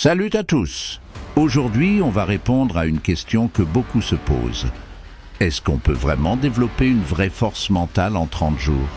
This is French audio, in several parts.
Salut à tous! Aujourd'hui, on va répondre à une question que beaucoup se posent. Est-ce qu'on peut vraiment développer une vraie force mentale en 30 jours?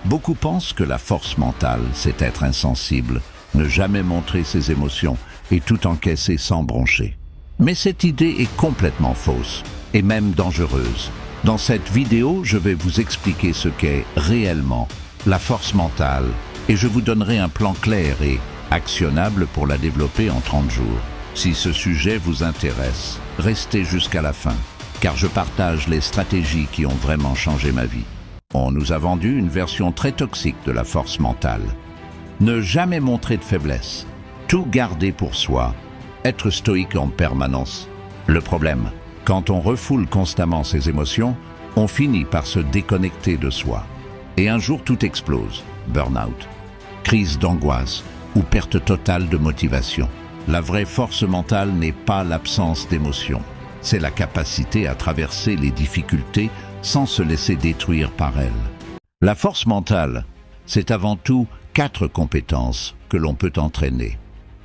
Beaucoup pensent que la force mentale, c'est être insensible, ne jamais montrer ses émotions et tout encaisser sans broncher. Mais cette idée est complètement fausse et même dangereuse. Dans cette vidéo, je vais vous expliquer ce qu'est réellement la force mentale et je vous donnerai un plan clair et actionnable pour la développer en 30 jours. Si ce sujet vous intéresse, restez jusqu'à la fin, car je partage les stratégies qui ont vraiment changé ma vie. On nous a vendu une version très toxique de la force mentale. Ne jamais montrer de faiblesse, tout garder pour soi, être stoïque en permanence. Le problème, quand on refoule constamment ses émotions, on finit par se déconnecter de soi. Et un jour tout explose, burn-out, crise d'angoisse ou perte totale de motivation. La vraie force mentale n'est pas l'absence d'émotions, c'est la capacité à traverser les difficultés sans se laisser détruire par elles. La force mentale, c'est avant tout 4 compétences que l'on peut entraîner.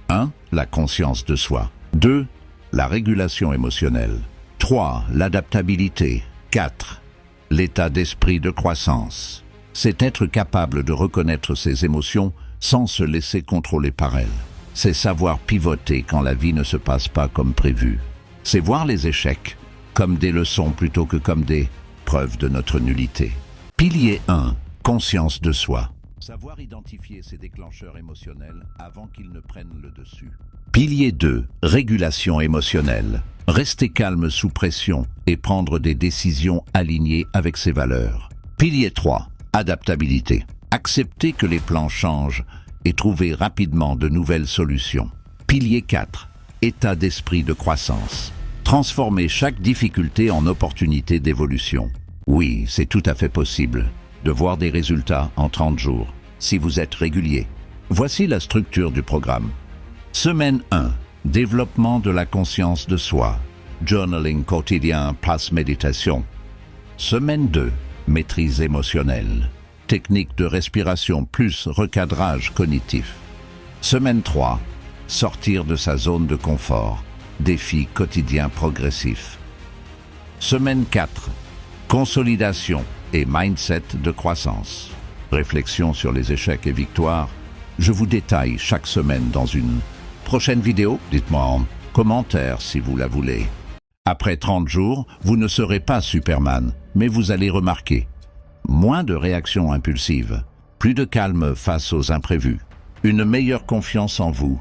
1. La conscience de soi. 2. La régulation émotionnelle. 3. L'adaptabilité. 4. L'état d'esprit de croissance. C'est être capable de reconnaître ses émotions sans se laisser contrôler par elles. C'est savoir pivoter quand la vie ne se passe pas comme prévu. C'est voir les échecs comme des leçons plutôt que comme des preuves de notre nullité. Pilier 1. Conscience de soi. Savoir identifier ses déclencheurs émotionnels avant qu'ils ne prennent le dessus. Pilier 2. Régulation émotionnelle. Rester calme sous pression et prendre des décisions alignées avec ses valeurs. Pilier 3. Adaptabilité. Accepter que les plans changent et trouver rapidement de nouvelles solutions. Pilier 4. État d'esprit de croissance. Transformer chaque difficulté en opportunité d'évolution. Oui, c'est tout à fait possible de voir des résultats en 30 jours, si vous êtes régulier. Voici la structure du programme. Semaine 1. Développement de la conscience de soi. Journaling quotidien plus méditation. Semaine 2. Maîtrise émotionnelle. Technique de respiration plus recadrage cognitif. Semaine 3. Sortir de sa zone de confort. Défi quotidien progressif. Semaine 4. Consolidation et mindset de croissance. Réflexion sur les échecs et victoires. Je vous détaille chaque semaine dans une prochaine vidéo. Dites-moi en commentaire si vous la voulez. Après 30 jours, vous ne serez pas Superman, mais vous allez remarquer moins de réactions impulsives, plus de calme face aux imprévus, une meilleure confiance en vous,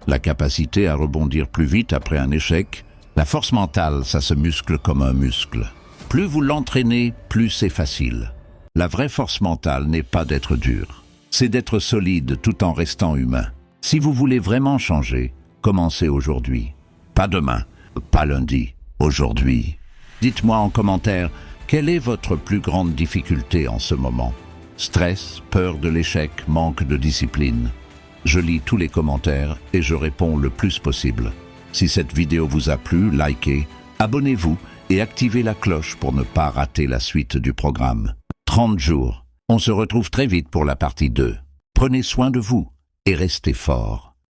la capacité à rebondir plus vite après un échec. La force mentale, ça se muscle comme un muscle. Plus vous l'entraînez, plus c'est facile. La vraie force mentale n'est pas d'être dur, c'est d'être solide tout en restant humain. Si vous voulez vraiment changer, commencez aujourd'hui. Pas demain, pas lundi, aujourd'hui. Dites-moi en commentaire, quelle est votre plus grande difficulté en ce moment? Stress, peur de l'échec, manque de discipline? Je lis tous les commentaires et je réponds le plus possible. Si cette vidéo vous a plu, likez, abonnez-vous et activez la cloche pour ne pas rater la suite du programme. 30 jours. On se retrouve très vite pour la partie 2. Prenez soin de vous et restez forts.